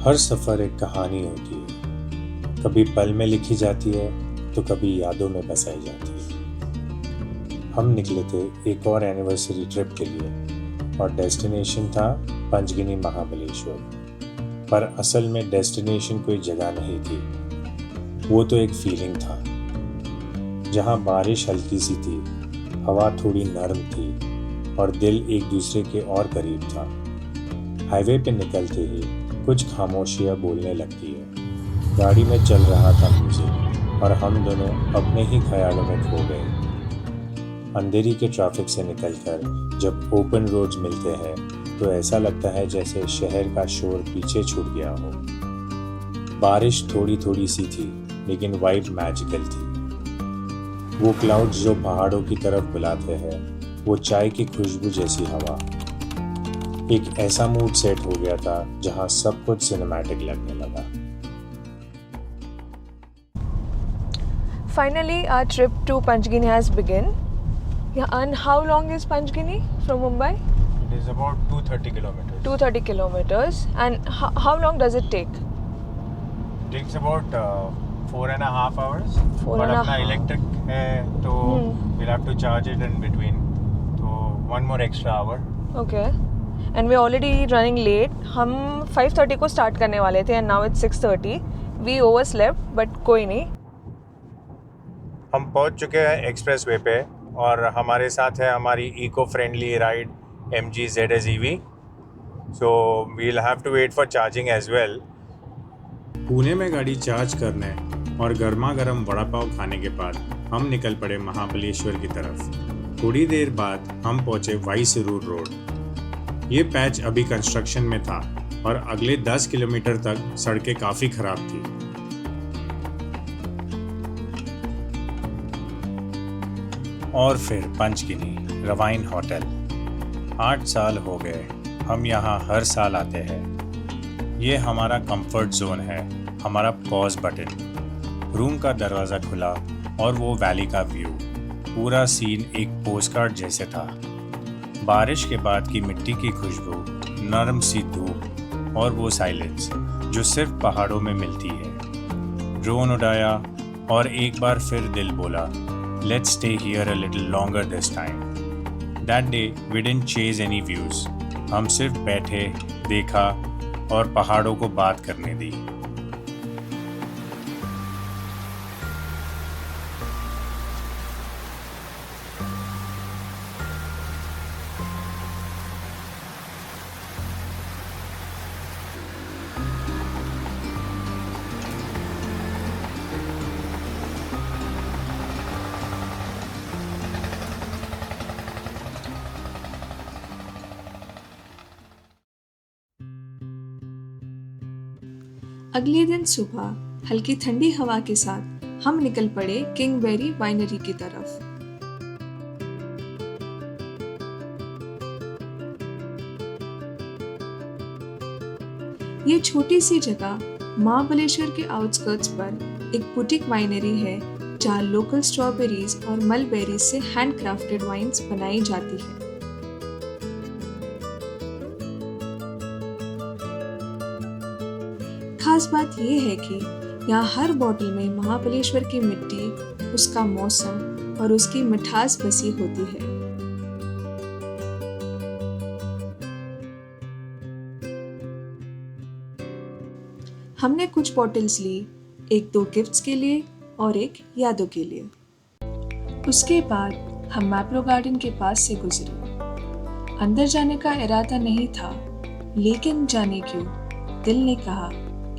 हर सफ़र एक कहानी होती है, कभी पल में लिखी जाती है तो कभी यादों में बसाई जाती है। हम निकले थे एक और एनिवर्सरी ट्रिप के लिए और डेस्टिनेशन था पंचगिनी महाबलेश्वर। पर असल में डेस्टिनेशन कोई जगह नहीं थी, वो तो एक फीलिंग था। जहाँ बारिश हल्की सी थी, हवा थोड़ी नरम थी और दिल एक दूसरे के और करीब था। हाईवे पे निकलते ही कुछ खामोशियाँ बोलने लगती है। गाड़ी में चल रहा था म्यूजिक और हम दोनों अपने ही ख्यालों में खो गए। अंधेरी के ट्रैफिक से निकलकर जब ओपन रोड्स मिलते हैं तो ऐसा लगता है जैसे शहर का शोर पीछे छूट गया हो। बारिश थोड़ी थोड़ी सी थी लेकिन वाइब मैजिकल थी। वो क्लाउड्स जो पहाड़ों की तरफ बुलाते हैं, वो चाय की खुशबू जैसी हवा, एक ऐसा मूड सेट हो गया था जहां सब कुछ सिनेमैटिक लगने लगा। Finally, our trip to Panchgini has begun. Yeah, and how long is Panchgini from Mumbai? It is about 230 kilometers. 230 kilometers. And how long does it take? It takes about 4.5 hours. But अपना electric है तो we'll have to charge it in between. तो one more extra hour. Okay. And we're already running late. हम 5:30 को start करने वाले थे and now it's 6:30. We overslept, but कोई नहीं. हम पहुंच चुके हैं एक्सप्रेस वे पे और हमारे साथ है हमारी eco friendly ride MG ZS EV. So we'll have to wait for charging as well. Pune में गाड़ी चार्ज करने और गर्मा गर्म वड़ा पाव खाने के बाद हम निकल पड़े महाबलेश्वर की तरफ। थोड़ी देर बाद हम पहुंचे वाईसरूर रोड। ये पैच अभी कंस्ट्रक्शन में था और अगले 10 किलोमीटर तक सड़कें काफ़ी खराब थी। और फिर पंचगिनी रवाइन होटल। 8 साल हो गए, हम यहाँ हर साल आते हैं। ये हमारा कंफर्ट जोन है, हमारा पॉज बटन। रूम का दरवाज़ा खुला और वो वैली का व्यू, पूरा सीन एक पोस्टकार्ड जैसे था। बारिश के बाद की मिट्टी की खुशबू, नरम सी धूप और वो साइलेंस जो सिर्फ पहाड़ों में मिलती है। ड्रोन उड़ाया और एक बार फिर दिल बोला, let's stay here a little longer this time. That day we didn't chase any views. हम सिर्फ बैठे, देखा और पहाड़ों को बात करने दी। अगले दिन सुबह हल्की ठंडी हवा के साथ हम निकल पड़े किंगबेरी वाइनरी की तरफ। ये छोटी सी जगह महाबलेश्वर के आउटस्कर्ट्स पर एक बुटीक वाइनरी है जहाँ लोकल स्ट्रॉबेरीज और मलबेरीज से हैंडक्राफ्टेड वाइन्स बनाई जाती है। खास बात यह है कि यहाँ हर बोतल में महाबलेश्वर की मिट्टी, उसका मौसम और उसकी मिठास बसी होती है। हमने कुछ बॉटल्स ली, एक 2 गिफ्ट्स के लिए और एक यादों के लिए। उसके बाद हम मैप्रो गार्डन के पास से गुजरे। अंदर जाने का इरादा नहीं था, लेकिन जाने क्यों दिल ने कहा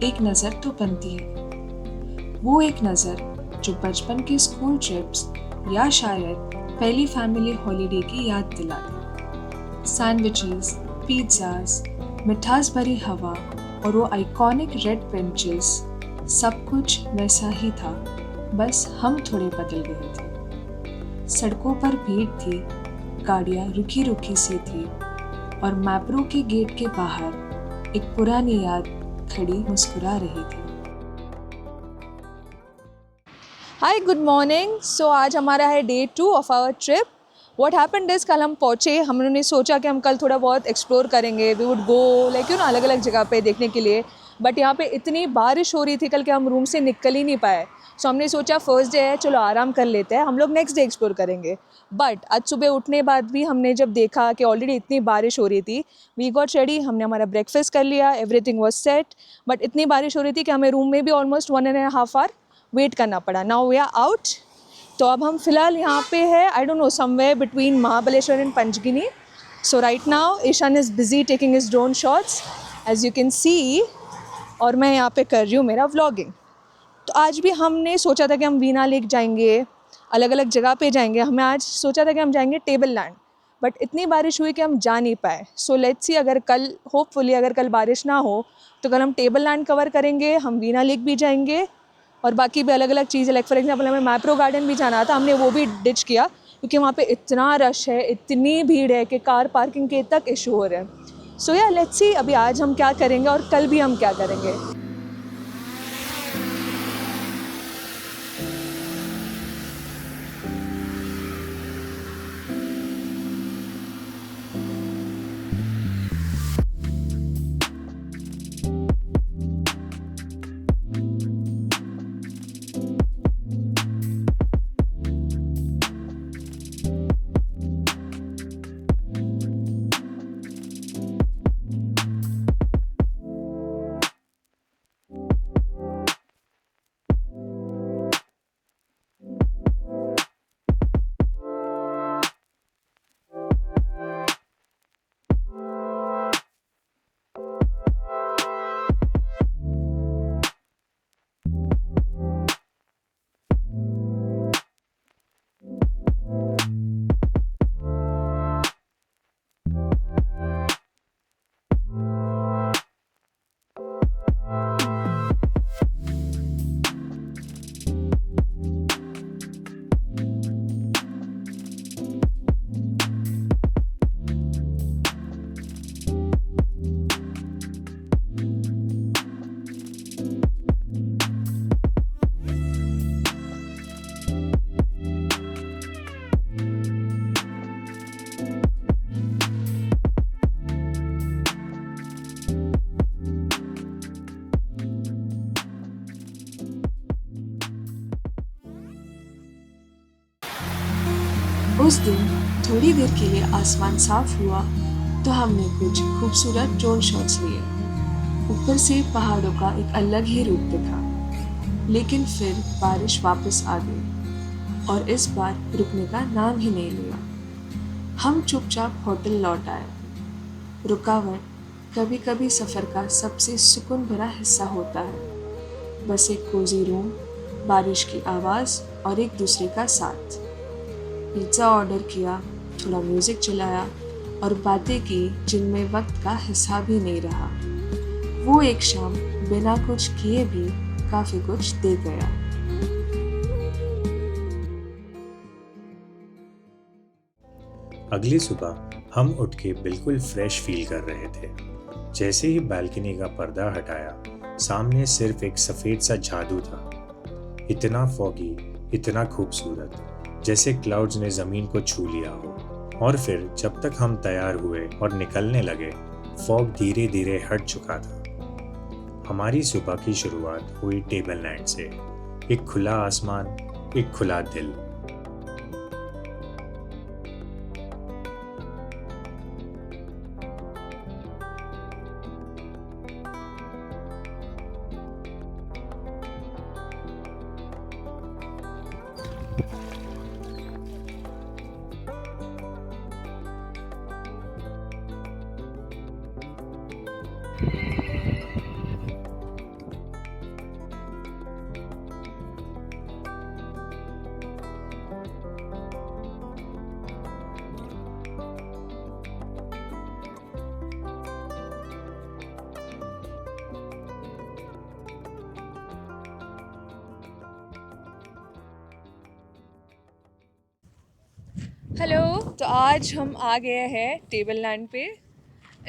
एक नज़र तो बनती है। वो एक नज़र जो बचपन के स्कूल ट्रिप्स या शायद पहली फैमिली हॉलिडे की याद दिला दे। सैंडविचेस, पिज़्ज़ास, मिठास भरी हवा और वो आइकॉनिक रेड बेंचेस, सब कुछ वैसा ही था, बस हम थोड़े बदल गए थे। सड़कों पर भीड़ थी, गाड़ियाँ रुकी रुकी सी थी और मैप्रो के गेट के बाहर एक पुरानी याद खड़ी मुस्कुरा रही थी। हाय, गुड मॉर्निंग। सो आज हमारा है day 2 of our trip. What happened is, कल हम पहुँचे, हमने सोचा कि हम कल थोड़ा बहुत एक्सप्लोर करेंगे। वी वुड गो लाइक अलग अलग जगह पे देखने के लिए। बट यहाँ पे इतनी बारिश हो रही थी कल कि हम रूम से निकल ही नहीं पाए। सो हमने सोचा फर्स्ट डे है, चलो आराम कर लेते हैं, हम लोग नेक्स्ट डे एक्सप्लोर करेंगे। बट आज सुबह उठने बाद भी हमने जब देखा कि ऑलरेडी इतनी बारिश हो रही थी, वी गॉट रेडी, हमने हमारा ब्रेकफास्ट कर लिया, एवरीथिंग वॉज सेट। बट इतनी बारिश हो रही थी कि हमें रूम में भी ऑलमोस्ट 1.5 आवर वेट करना पड़ा। Now we are out. तो अब हम फिलहाल यहाँ पे है, I don't know, somewhere between Mahabaleshwar and Panchgani. So right now Ishan is busy taking his drone shots as you can see, और मैं यहाँ पे कर रही हूँ मेरा व्लॉगिंग। तो आज भी हमने सोचा था कि हम वीना लेक जाएंगे, अलग अलग जगह पे जाएंगे। हमें आज सोचा था कि हम जाएंगे टेबल लैंड, बट इतनी बारिश हुई कि हम जा नहीं पाए। सो लेट्स सी, अगर कल होपफुली अगर कल बारिश ना हो तो कल हम टेबल लैंड कवर करेंगे, हम वीना लेक भी जाएंगे और बाकी भी अलग अलग चीज़ें, लाइक फॉर एग्जांपल हमें मैप्रो गार्डन भी जाना था, हमने वो भी डिच किया क्योंकि वहाँ पे इतना रश है, इतनी भीड़ है कि कार पार्किंग के तक इशू हो रहे हैं। सो या लेट्स सी अभी आज हम क्या करेंगे और कल भी हम क्या करेंगे। उस दिन थोड़ी देर के लिए आसमान साफ हुआ तो हमने कुछ खूबसूरत ड्रोन शॉट्स लिए। ऊपर से पहाड़ों का एक अलग ही रूप दिखा, लेकिन फिर बारिश वापस आ गई और इस बार रुकने का नाम ही नहीं लिया। हम चुपचाप होटल लौट आए। रुकावट कभी कभी सफ़र का सबसे सुकून भरा हिस्सा होता है। बस एक कोजी रूम, बारिश की आवाज़ और एक दूसरे का साथ। पिज़्ज़ा ऑर्डर किया, थोड़ा म्यूज़िक चलाया और बातें की जिनमें वक्त का हिस्सा भी नहीं रहा। वो एक शाम बिना कुछ किए भी काफ़ी कुछ दे गया। अगली सुबह हम उठ के बिल्कुल फ्रेश फील कर रहे थे। जैसे ही बालकनी का पर्दा हटाया, सामने सिर्फ एक सफ़ेद सा जादू था। इतना फॉगी, इतना खूबसूरत, जैसे क्लाउड्स ने ज़मीन को छू लिया हो। और फिर जब तक हम तैयार हुए और निकलने लगे, फॉग धीरे धीरे हट चुका था। हमारी सुबह की शुरुआत हुई टेबल लैंड से। एक खुला आसमान, एक खुला दिल। हेलो, तो आज हम आ गए हैं टेबल लैंड पे।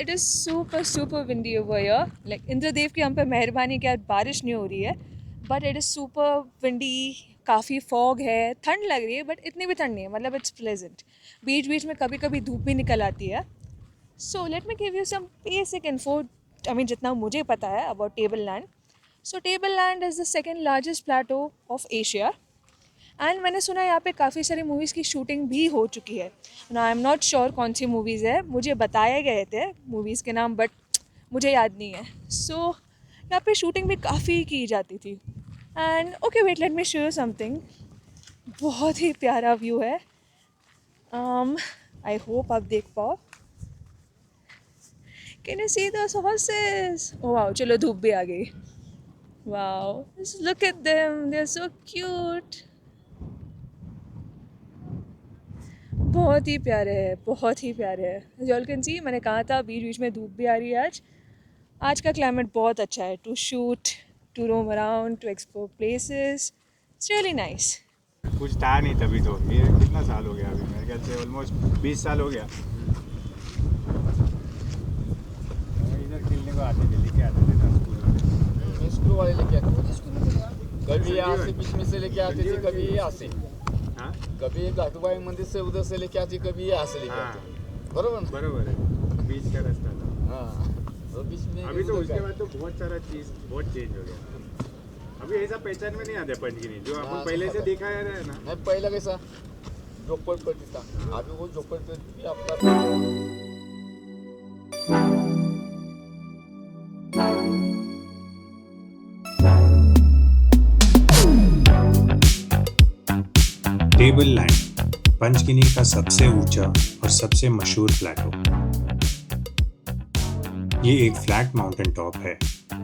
It is super windy over here. Like Indradev की हम पे मेहरबानी कि आज बारिश नहीं हो रही है, but it is super windy, काफ़ी फॉग है, ठंड लग रही है बट इतनी भी ठंड नहीं है, मतलब इट्स प्लेजेंट। बीच बीच में कभी कभी धूप भी निकल आती है। So let me give you some basic info most जितना मुझे पता है about table land. So table land is the second largest plateau of Asia. And मैंने सुना है यहाँ पे काफ़ी सारी मूवीज़ की शूटिंग भी हो चुकी है. आई एम नॉट श्योर कौन सी मूवीज़ है, मुझे बताए गए थे मूवीज़ के नाम बट मुझे याद नहीं है. सो यहाँ पे शूटिंग भी काफ़ी की जाती थी. And okay wait let me show you something. बहुत ही प्यारा व्यू है. आई होप आप देख पाओ. Can you see those horses? Oh wow, चलो धूप भी आ गई. Wow, look at them, they are so cute. बहुत ही प्यारे है, बहुत ही प्यारे है. एज ऑल कैन सी, मैंने कहा था बीच बीच में धूप भी आ रही है. आज का क्लाइमेट बहुत अच्छा है to shoot, to roam around, to explore places. It's really nice. कुछ था नहीं तभी तो. ये कितना साल हो गया? अभी मेरे ख्याल से ऑलमोस्ट 20 साल हो गया. इधर खेलने को आते थे, लेके आते थे ना स्कूल. स्कूल वाले लेके आते थे. कभी यहाँ से बीच में से लेके आते थे, कभी यहाँ से. हाँ, कभी घाटूबाई मंदिर से उधर से लेके आते, कभी यहाँ से लेके आते. बरोबर ना? बरोबर है. बीच का रास्ता था. हाँ, और बीच में अभी तो उधर उसके का. बाद तो बहुत सारा चीज़ बहुत चेंज हो गया. अभी ऐसा पहचान में नहीं आता पंचगिनी जो अपन हाँ, पहले से पता. देखा है ना. नहीं, पहला कैसा झोपड़पट्टी था. अभी वो झोपड़पट्टी भी आपका. टेबल लैंड पंचगिनी का सबसे ऊंचा और सबसे मशहूर प्लेटो. ये एक फ्लैट माउंटेन टॉप है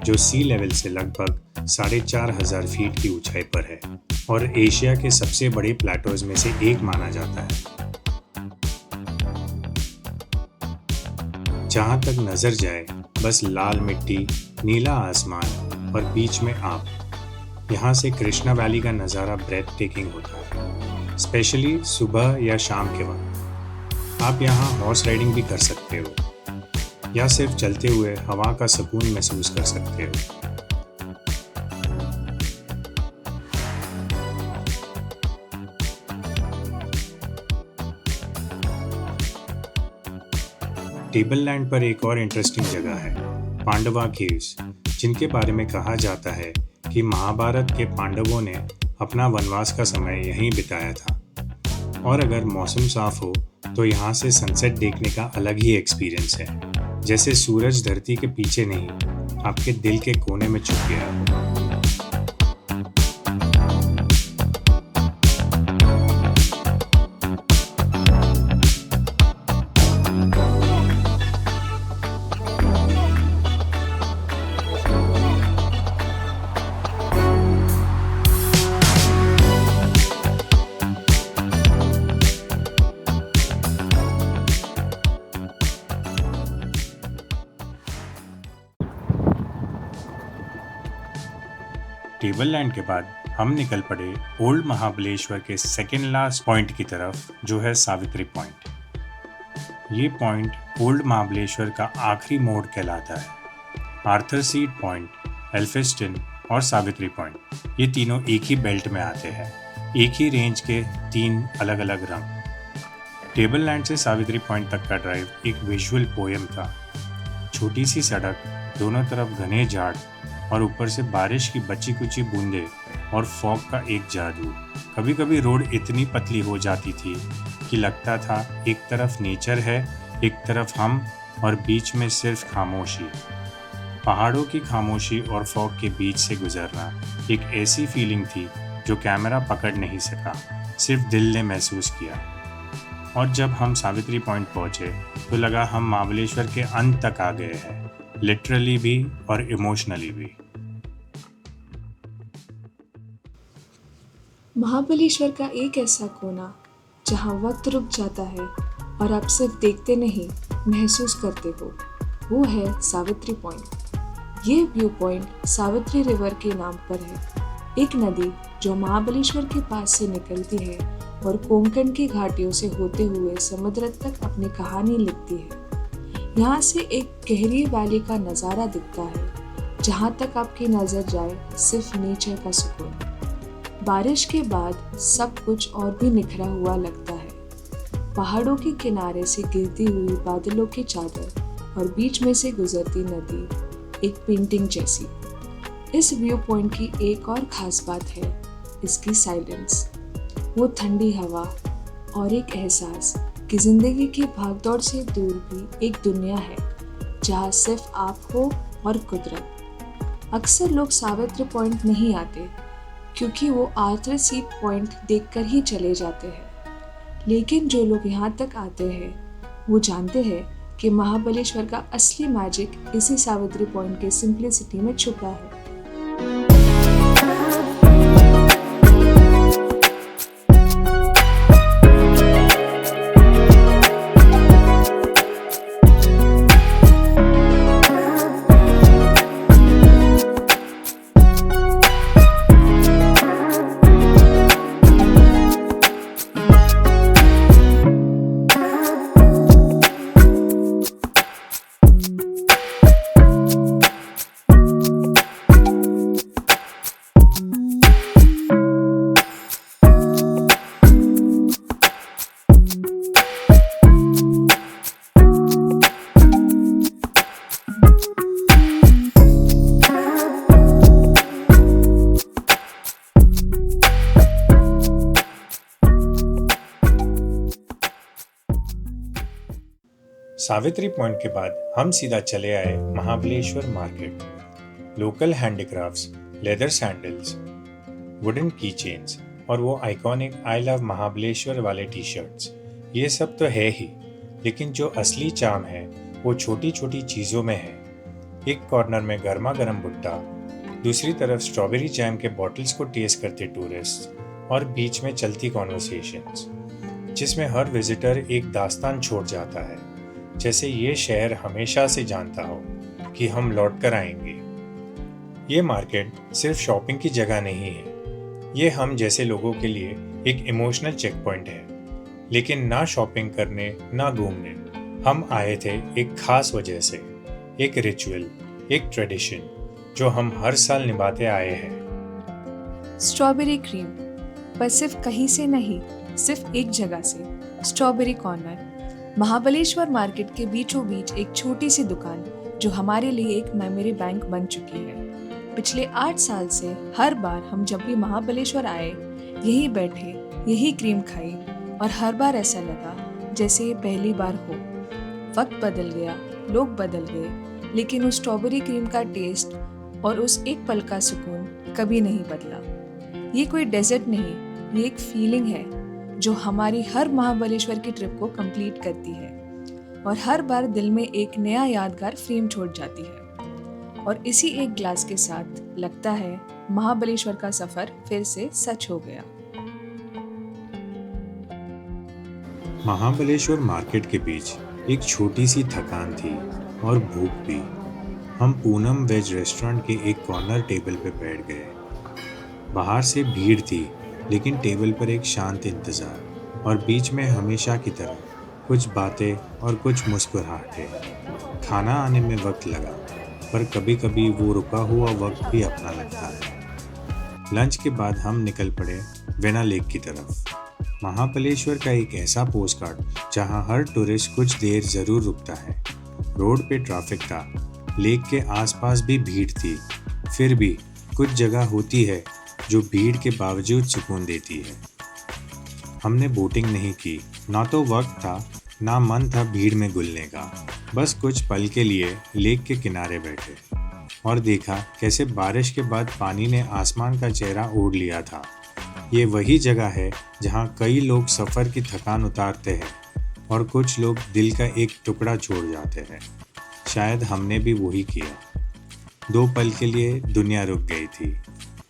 जो सी लेवल से लगभग 4,500 फीट की ऊंचाई पर है और एशिया के सबसे बड़े प्लेटोज में से एक माना जाता है. जहां तक नजर जाए बस लाल मिट्टी, नीला आसमान और बीच में आप. यहाँ से कृष्णा वैली का नज़ारा ब्रेथ टेकिंग होता है, स्पेशली सुबह या शाम के वक्त. आप यहाँ हॉर्स राइडिंग भी कर सकते हो या सिर्फ चलते हुए हवा का सुकून महसूस कर सकते हो. टेबल लैंड पर एक और इंटरेस्टिंग जगह है, पांडवा केव्स, जिनके बारे में कहा जाता है कि महाभारत के पांडवों ने अपना वनवास का समय यहीं बिताया था. और अगर मौसम साफ हो तो यहाँ से सनसेट देखने का अलग ही एक्सपीरियंस है, जैसे सूरज धरती के पीछे नहीं, आपके दिल के कोने में छुप गया हो. टेबल लैंड के बाद हम निकल पड़े ओल्ड महाबलेश्वर के सेकेंड लास्ट पॉइंट की तरफ, जो है सावित्री पॉइंट. ये पॉइंट ओल्ड महाबलेश्वर का आखिरी मोड़ कहलाता है. आर्थर सीट पॉइंट, एल्फिस्टन और सावित्री पॉइंट, ये तीनों एक ही बेल्ट में आते हैं, एक ही रेंज के 3 अलग अलग रंग. टेबल लैंड से सावित्री पॉइंट तक का ड्राइव एक विजुअल पोएम था. छोटी सी सड़क, दोनों तरफ घने झाड़ और ऊपर से बारिश की बची कुची बूंदें और फॉग का एक जादू. कभी कभी रोड इतनी पतली हो जाती थी कि लगता था एक तरफ नेचर है, एक तरफ हम, और बीच में सिर्फ खामोशी. पहाड़ों की खामोशी और फॉग के बीच से गुजरना एक ऐसी फीलिंग थी जो कैमरा पकड़ नहीं सका, सिर्फ दिल ने महसूस किया. और जब हम सावित्री पॉइंट पहुंचे तो लगा हम महाबलेश्वर के अंत तक आ गए हैं, लिटरली भी और इमोशनली भी. महाबलेश्वर का एक ऐसा कोना जहाँ वक्त रुक जाता है और आप सिर्फ देखते नहीं महसूस करते हो, वो है सावित्री पॉइंट. ये व्यू पॉइंट सावित्री रिवर के नाम पर है, एक नदी जो महाबलेश्वर के पास से निकलती है और कोंकण की घाटियों से होते हुए समुद्र तक अपनी कहानी लिखती है. यहाँ से एक गहरी वैली का नज़ारा दिखता है, जहाँ तक आपकी नज़र जाए सिर्फ नेचर का सुकून. बारिश के बाद सब कुछ और भी निखरा हुआ लगता है. पहाड़ों के किनारे से गिरती हुई बादलों की चादर और बीच में से गुजरती नदी एक पेंटिंग जैसी। इस व्यू पॉइंट की एक और ख़ास बात है इसकी साइलेंस, वो ठंडी हवा और एक एहसास कि ज़िंदगी की भागदौड़ से दूर भी एक दुनिया है जहाँ सिर्फ आप हो और कुदरत। अक्सर लोग सावित्री पॉइंट नहीं आते क्योंकि वो आर्थर सीट पॉइंट देखकर ही चले जाते हैं, लेकिन जो लोग यहाँ तक आते हैं वो जानते हैं कि महाबलेश्वर का असली मैजिक इसी सावित्री पॉइंट के सिंप्लिसिटी में छुपा है। सावित्री पॉइंट के बाद हम सीधा चले आए Mahabaleshwar market. Local handicrafts, leather sandals, wooden की चेन्स और वो आइकॉनिक आई लव महाबलेश्वर वाले टी शर्ट्स, ये सब तो है ही, लेकिन जो असली चार्म है वो छोटी छोटी चीज़ों में है। एक कॉर्नर में गर्मा गर्म भुट्टा, दूसरी तरफ स्ट्रॉबेरी जैम के बॉटल्स को टेस्ट करते टूरिस्ट और बीच में चलती कॉन्वर्सेशंस, जिसमें हर विजिटर एक दास्तान छोड़ जाता है, जैसे ये शहर हमेशा से जानता हो कि हम लौट कर आएंगे। ये मार्केट सिर्फ शॉपिंग की जगह नहीं है, ये हम जैसे लोगों के लिए एक इमोशनल चेक पॉइंट है। लेकिन ना शॉपिंग करने ना घूमने, हम आए थे एक खास वजह से, एक रिचुअल, एक ट्रेडिशन जो हम हर साल निभाते आए हैं। स्ट्रॉबेरी क्रीम, पर सिर्फ कहीं से नहीं, सिर्फ एक जगह से, स्ट्रॉबेरी कॉर्नर। महाबलेश्वर मार्केट के बीचों बीच एक छोटी सी दुकान जो हमारे लिए एक मेमोरी बैंक बन चुकी है। पिछले 8 साल से हर बार हम जब भी महाबलेश्वर आए, यहीं बैठे, यही क्रीम खाई और हर बार ऐसा लगा जैसे ये पहली बार हो। वक्त बदल गया, लोग बदल गए, लेकिन उस स्ट्रॉबेरी क्रीम का टेस्ट और उस एक पल का सुकून कभी नहीं बदला। ये कोई डेजर्ट नहीं, ये एक फीलिंग है जो हमारी हर महाबलेश्वर की ट्रिप को कंप्लीट करती है और हर बार दिल में एक नया यादगार फ्रेम छोड़ जाती है। और इसी एक ग्लास के साथ लगता है महाबलेश्वर का सफर फिर से सच हो गया। महाबलेश्वर मार्केट के बीच एक छोटी सी थकान थी और भूख भी। हम पूनम वेज रेस्टोरेंट के एक कॉर्नर टेबल पे बैठ गए। बाहर से भीड़ थी, लेकिन टेबल पर एक शांत इंतज़ार और बीच में हमेशा की तरह कुछ बातें और कुछ मुस्कुराहटें। खाना आने में वक्त लगा, पर कभी कभी वो रुका हुआ वक्त भी अपना लगता है। लंच के बाद हम निकल पड़े वेना लेक की तरफ। महाबलेश्वर का एक ऐसा पोस्ट कार्ड जहाँ हर टूरिस्ट कुछ देर ज़रूर रुकता है। रोड पे ट्रैफिक था, लेक के आसपास भी भीड़ थी, फिर भी कुछ जगह होती है जो भीड़ के बावजूद सुकून देती है। हमने बोटिंग नहीं की, ना तो वक्त था ना मन था भीड़ में घुलने का। बस कुछ पल के लिए लेक के किनारे बैठे और देखा कैसे बारिश के बाद पानी ने आसमान का चेहरा ओढ़ लिया था। ये वही जगह है जहाँ कई लोग सफ़र की थकान उतारते हैं और कुछ लोग दिल का एक टुकड़ा छोड़ जाते हैं। शायद हमने भी वही किया। 2 पल के लिए दुनिया रुक गई थी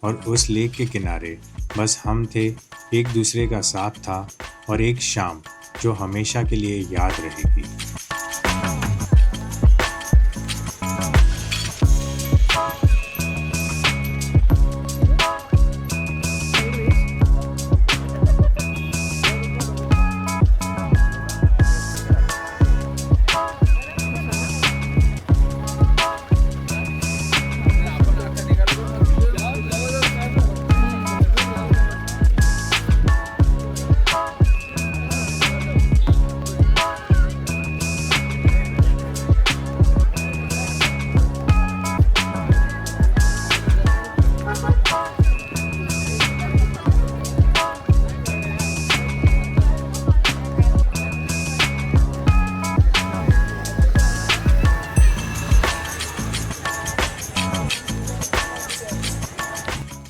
और उस लेक के किनारे बस हम थे, एक दूसरे का साथ था और एक शाम जो हमेशा के लिए याद रहेगी।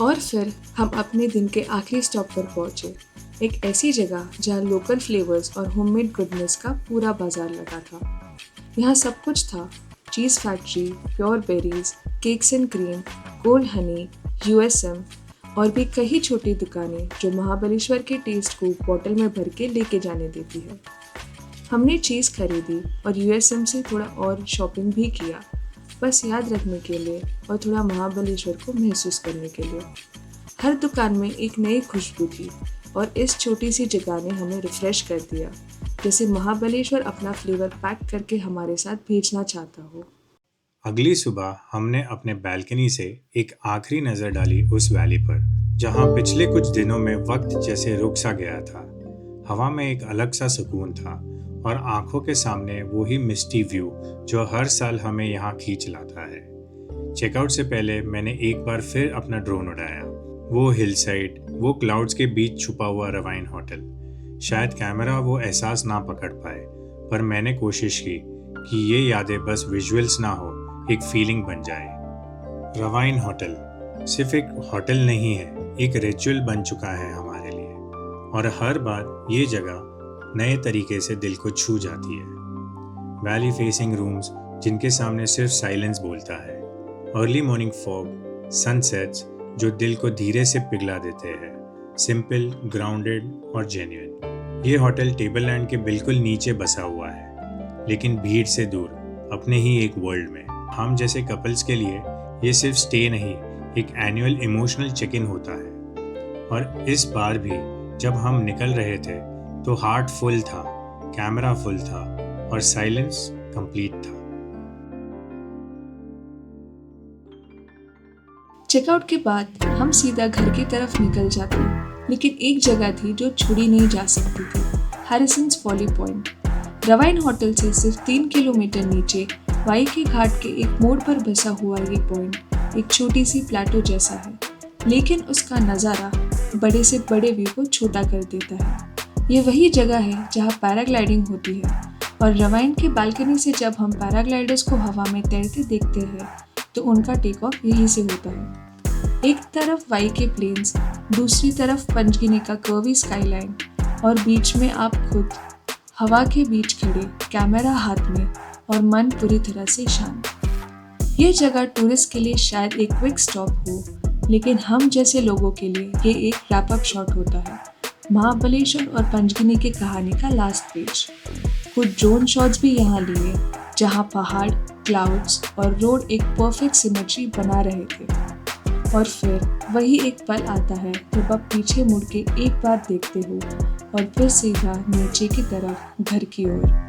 और फिर हम अपने दिन के आखिरी स्टॉप पर पहुंचे, एक ऐसी जगह जहां लोकल फ्लेवर्स और होममेड गुडनेस का पूरा बाजार लगा था। यहाँ सब कुछ था, cheese factory, pure berries, cakes and cream, gold honey, USM और भी कई छोटी दुकानें जो महाबलेश्वर के टेस्ट को बॉटल में भर के लेके जाने देती है। हमने चीज़ खरीदी और USM से थोड़ा और शॉपिंग भी किया, बस याद रखने के लिए और थोड़ा महाबलेश्वर को महसूस करने के लिए। हर दुकान में एक नई खुशबू थी और इस छोटी सी जगह ने हमें रिफ्रेश कर दिया, जैसे महाबलेश्वर अपना फ्लेवर पैक करके हमारे साथ भेजना चाहता हो। अगली सुबह हमने अपने बैल्कनी से एक आखिरी नज़र डाली उस वैली पर, जहां पिछले कुछ दिनों में वक्त जैसे रुक सा गया था। हवा में एक अलग सा सुकून था और आंखों के सामने वही मिस्टी व्यू जो हर साल हमें यहाँ खींच लाता है। चेकआउट से पहले मैंने एक बार फिर अपना ड्रोन उड़ाया, वो हिल साइड, वो क्लाउड्स के बीच छुपा हुआ रवाइन होटल। शायद कैमरा वो एहसास ना पकड़ पाए, पर मैंने कोशिश की कि ये यादें बस विजुअल्स ना हो, एक फीलिंग बन जाए। रवाइन होटल सिर्फ एक होटल नहीं है, एक रिचुअल बन चुका है हमारे लिए, और हर बार ये जगह नए तरीके से दिल को छू जाती है। वैली फेसिंग रूम्स जिनके सामने सिर्फ साइलेंस बोलता है, अर्ली मॉर्निंग फॉग, सनसेट्स जो दिल को धीरे से पिघला देते हैं, सिंपल, ग्राउंडेड और जेन्युइन। ये होटल टेबल लैंड के बिल्कुल नीचे बसा हुआ है, लेकिन भीड़ से दूर, अपने ही एक वर्ल्ड में। हम जैसे कपल्स के लिए ये सिर्फ स्टे नहीं, एक एनुअल इमोशनल चेक इन होता है। और इस बार भी जब हम निकल रहे थे तो हार्ट फुल था, कैमरा फुल था और साइलेंस कंप्लीट था। चेकआउट के बाद हम सीधा घर की तरफ निकल जाते, लेकिन एक जगह थी जो छोड़ी नहीं जा सकती थी, हैरिसन्स फॉली पॉइंट। रवाइन होटल से सिर्फ 3 किलोमीटर नीचे वाई के घाट के एक मोड़ पर बसा हुआ ये पॉइंट एक छोटी सी प्लेटो जैसा है, लेकिन उसका नज़ारा बड़े से बड़े व्यू को छोटा कर देता है। ये वही जगह है जहाँ पैराग्लाइडिंग होती है, और रवाइन के बालकनी से जब हम पैराग्लाइडर्स को हवा में तैरते देखते हैं तो उनका टेक ऑफ यहीं से होता है। एक तरफ वाई के प्लेन्स, दूसरी तरफ पंचगिनी का कर्वी स्काईलाइन, और बीच में आप खुद हवा के बीच खड़े, कैमरा हाथ में और मन पूरी तरह से शांत। ये जगह टूरिस्ट के लिए शायद एक क्विक स्टॉप हो, लेकिन हम जैसे लोगों के लिए ये एक रैप अप शॉट होता है, महाबलेश्वर और पंचगिनी की कहानी का लास्ट पेज। कुछ ड्रोन शॉट्स भी यहाँ लिए, जहाँ पहाड़, क्लाउड्स और रोड एक परफेक्ट सिमेट्री बना रहे थे। और फिर वही एक पल आता है जब आप पीछे मुड़ के एक बार देखते हो और फिर सीधा नीचे की तरफ घर की ओर।